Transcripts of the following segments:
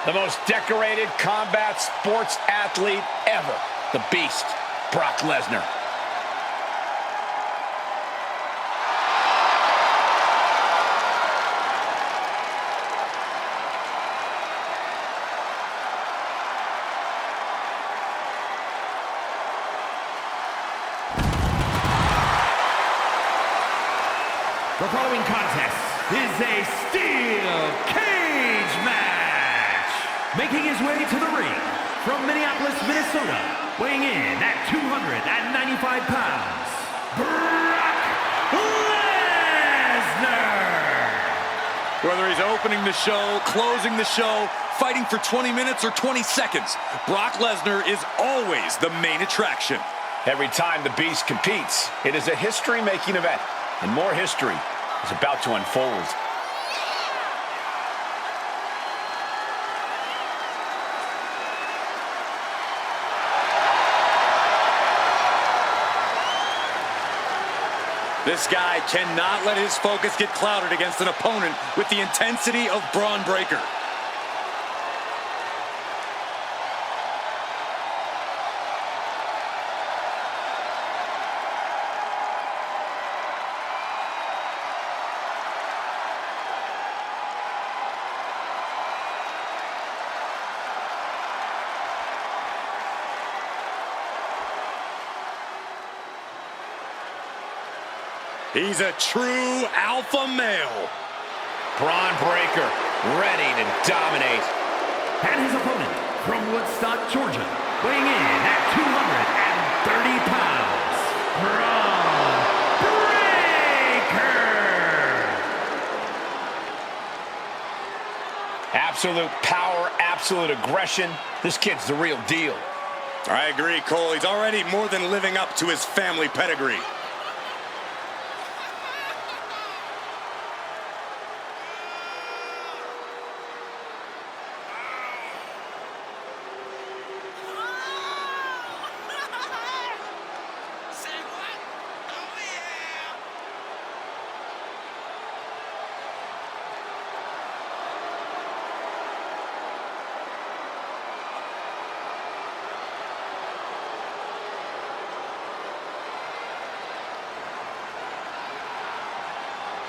The most decorated combat sports athlete ever. The Beast, Brock Lesnar. The following contest is a steel cage match. Making his way to the ring from Minneapolis, Minnesota, weighing in at 295 pounds, Brock Lesnar. Whether he's opening the show, closing the show, fighting for 20 minutes or 20 seconds, Brock Lesnar is always the main attraction. Every time the Beast competes, it is a history-making event. And more history is about to unfold. This guy cannot let his focus get clouded against an opponent with the intensity of Braun Breaker. He's a true alpha male. Braun Breaker, ready to dominate. And his opponent from Woodstock, Georgia, weighing in at 230 pounds, Braun Breaker. Absolute power, absolute aggression. This kid's the real deal. I agree, Cole. He's already more than living up to his family pedigree.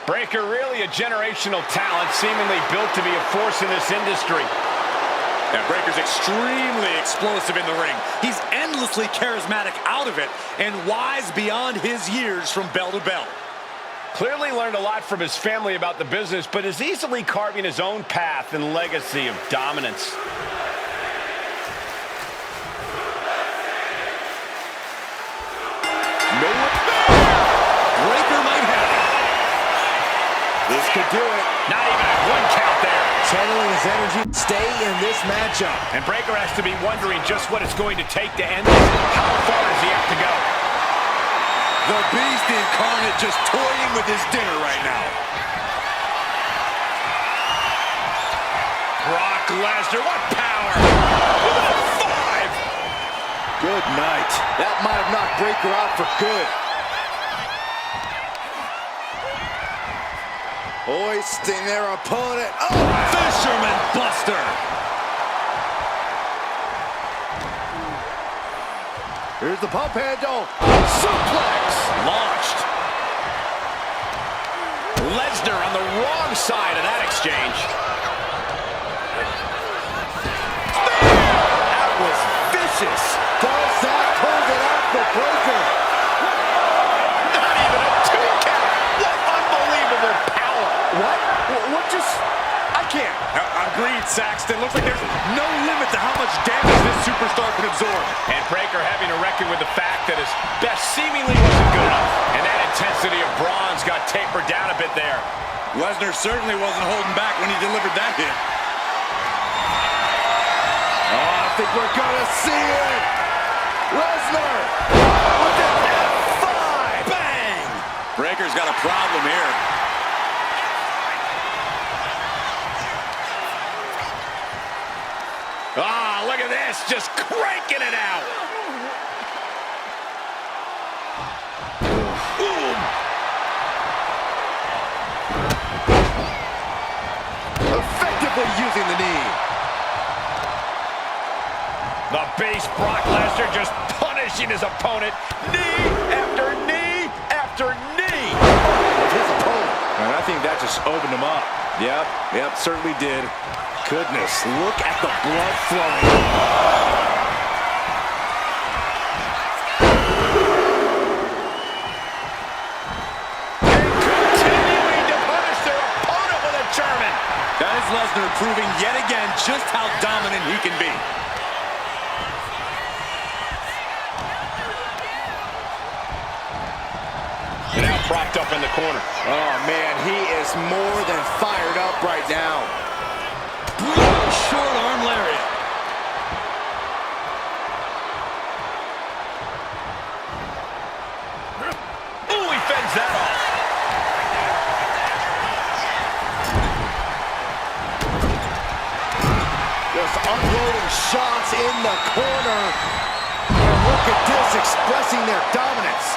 Breaker, really a generational talent, seemingly built to be a force in this industry. Yeah, Breaker's extremely explosive in the ring. He's endlessly charismatic out of it and wise beyond his years from bell to bell. Clearly learned a lot from his family about the business, but is easily carving his own path and legacy of dominance. Breaker might have it. This could do it. Not even a one count there. Channeling his energy, stay in this matchup. And Breaker has to be wondering just what it's going to take to end this. How far does he have to go? The Beast incarnate just toying with his dinner right now. Brock Lesnar, what power! With a 5! Good night. That might have knocked Breaker out for good. Hoisting their opponent. Oh! Fisherman Buster. Here's the pump handle. Suplex. Launched. Lesnar on the wrong side of that exchange. That was vicious. Does that close it out for Breaker? Not even a 2 count. What unbelievable power. What just... I can't. Agreed, Saxton. Looks like there's no limit to how much damage this superstar can absorb. And Breaker having to reckon with the fact that his best seemingly wasn't good enough. And that intensity of Braun's got tapered down a bit there. Lesnar certainly wasn't holding back when he delivered that hit. Oh, I think we're gonna see it. Lesnar with an F5. Bang! Breaker's got a problem here. Ah, look at this, just cranking it out. Ooh. Effectively using the knee. base. Brock Lesnar just punishing his opponent. Knee after knee after knee. His opponent. And I think that just opened him up. Yep, certainly did. Goodness, look at the blood flowing. That is Lesnar proving yet again just how dominant he can be. Now propped up in the corner. Oh, man, he is more than fired up right now. Brutal short arm lariat. Ooh, he fends that off. Just unloading shots in the corner. And look at this, expressing their dominance.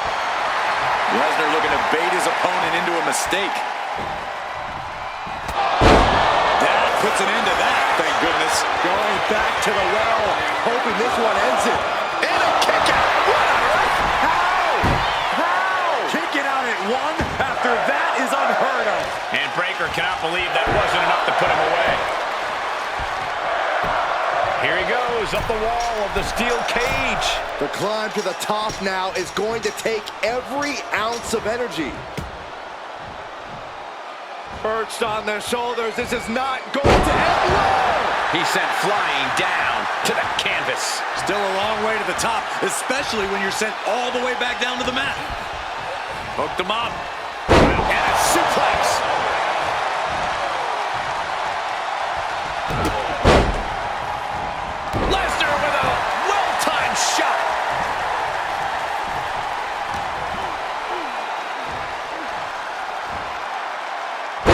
Lesnar looking to bait his opponent into a mistake. That puts an end to that, thank goodness. Going back to the well, hoping this one ends it. And a kick out. What on earth? How? Kicking out at one after that is unheard of. And Breaker cannot believe that wasn't enough to put him away. Here he goes, up the wall of the steel cage. The climb to the top now is going to take every ounce of energy. Perched on the shoulders, this is not going to end well. He sent flying down to the canvas. Still a long way to the top, especially when you're sent all the way back down to the mat. Hooked him up. And a suplex. Lesnar with a well-timed shot.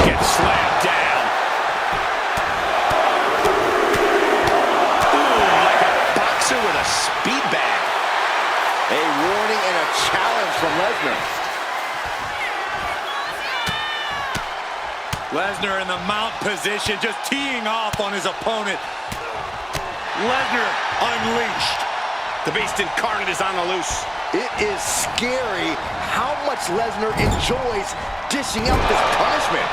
Gets slammed down. Ooh, like a boxer with a speed bag. A warning and a challenge from Lesnar. Lesnar in the mount position, just teeing off on his opponent. Lesnar unleashed. The beast incarnate is on the loose. It is scary how much Lesnar enjoys dishing out this punishment.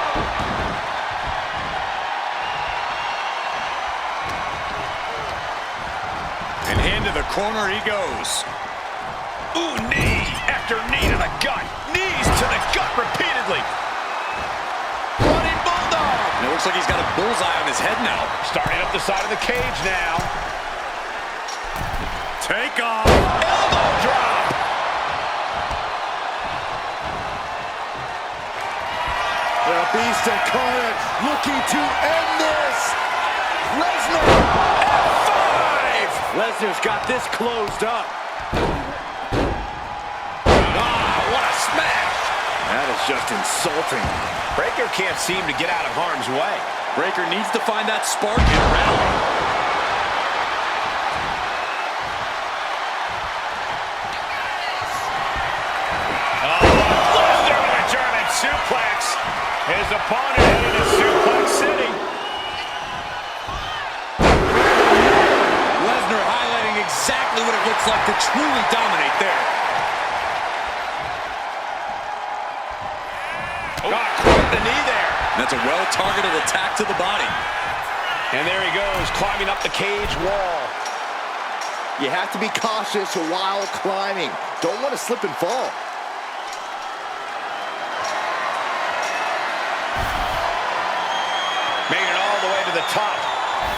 And into the corner he goes. Ooh, knee after knee to the gut. Knees to the gut repeatedly. Running bulldog. And it looks like he's got a bullseye on his head now. Starting up the side of the cage now. Take off. Elbow drop. The Beast Incarnate looking to end this. Lesnar. F5. Lesnar's got this closed up. Ah, what a smash. That is just insulting. Breaker can't seem to get out of harm's way. Breaker needs to find that spark and rally. Suplex. His opponent headed to Suplex City. Lesnar highlighting exactly what it looks like to truly dominate there. Oh, quite the knee there. That's a well-targeted attack to the body. And there he goes, climbing up the cage wall. You have to be cautious while climbing. Don't want to slip and fall. Made it all the way to the top.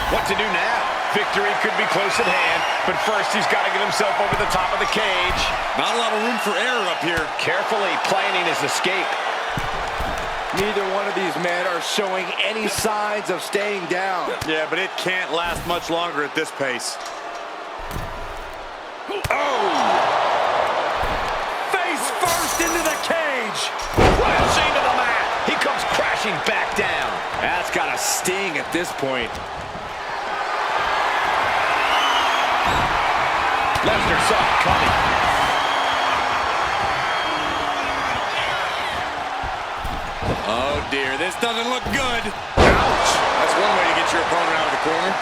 What to do now? Victory could be close at hand, but first he's got to get himself over the top of the cage. Not a lot of room for error up here. Carefully planning his escape. Neither one of these men are showing any signs of staying down. Yeah, but it can't last much longer at this pace. Oh! Face first into the cage. Crashing to the mat. He comes crashing back down. That's got to sting at this point. Lesnar saw it coming. Oh dear, this doesn't look good. Ouch! That's one way to get your opponent out of the corner.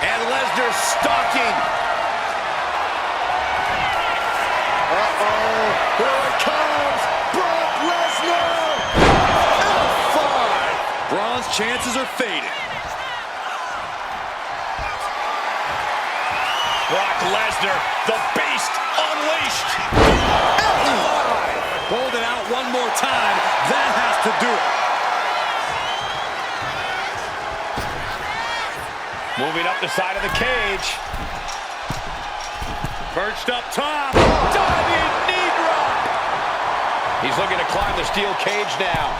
And Lesnar stalking. Uh-oh. Here it comes. Brock Lesnar. F5. Braun's chances are fading. Brock Lesnar, the beast unleashed. Hold it out one more time. That has to do it. Moving up the side of the cage. Perched up top. Diving knee drop. He's looking to climb the steel cage now.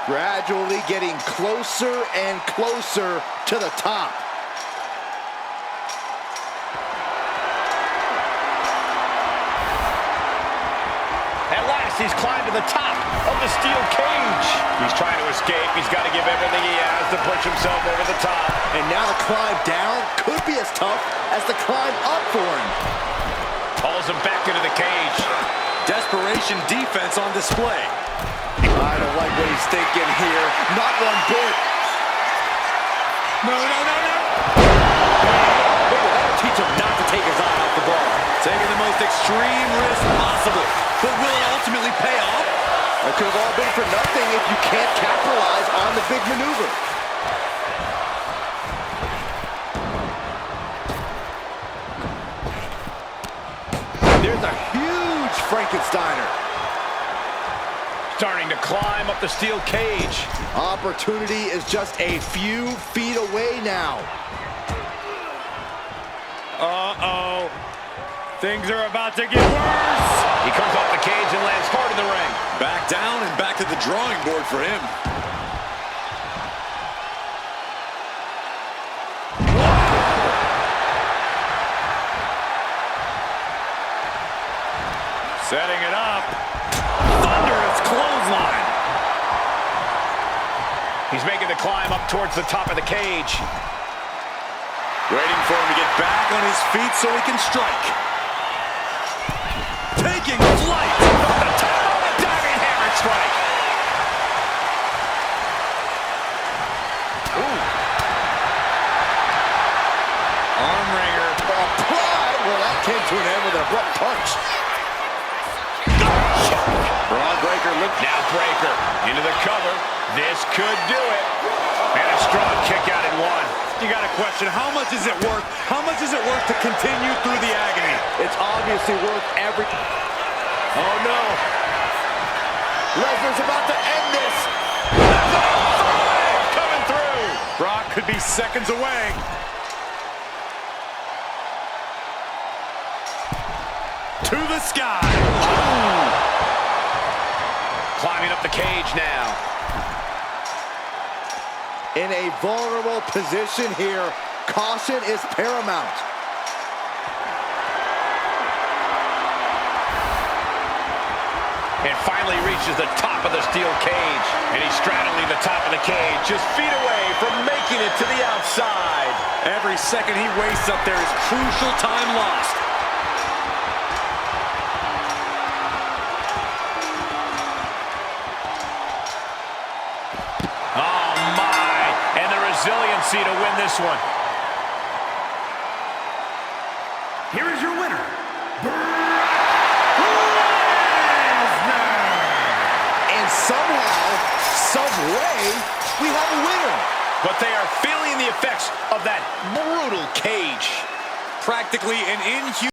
Gradually getting closer and closer to the top. At last, he's climbed to the top of the steel cage. He's trying to escape. He's got to give everything he has to push himself over the top. And now the climb down could be as tough as the climb up for him. Pulls him back into the cage. Desperation defense on display. I don't like what he's thinking here. Not one bit. No. That'll teach him not to take his eye off the ball. Taking the most extreme risk possible. But will it ultimately pay off? It could have all been for nothing if you can't capitalize on the big maneuver. There's a huge Frankensteiner. Starting to climb up the steel cage. Opportunity is just a few feet away now. Uh-oh. Things are about to get worse. He comes off the cage and lands hard in the ring. Back down and back to the drawing board for him. Setting it up. Thunderous clothesline. He's making the climb up towards the top of the cage. Waiting for him to get back on his feet so he can strike. Taking flight. The top of the diving hammer strike. Ooh. Arm wringer. Applied. Well, that came to an end with an abrupt punch. Braun Breaker, look now. Breaker into the cover. This could do it. And a strong kick out in one. You got a question. How much is it worth? How much is it worth to continue through the agony? It's obviously worth every... Oh, no. Lesnar's about to end this. Coming through. Brock could be seconds away. To the sky. Ooh. Climbing up the cage now. In a vulnerable position here, caution is paramount. And finally reaches the top of the steel cage. And he's straddling the top of the cage, just feet away from making it to the outside. Every second he wastes up there is crucial time lost. Resiliency to win this one. Here is your winner, Brock Lesnar. And somehow, some way, we have a winner. But they are feeling the effects of that brutal cage. Practically an inhuman.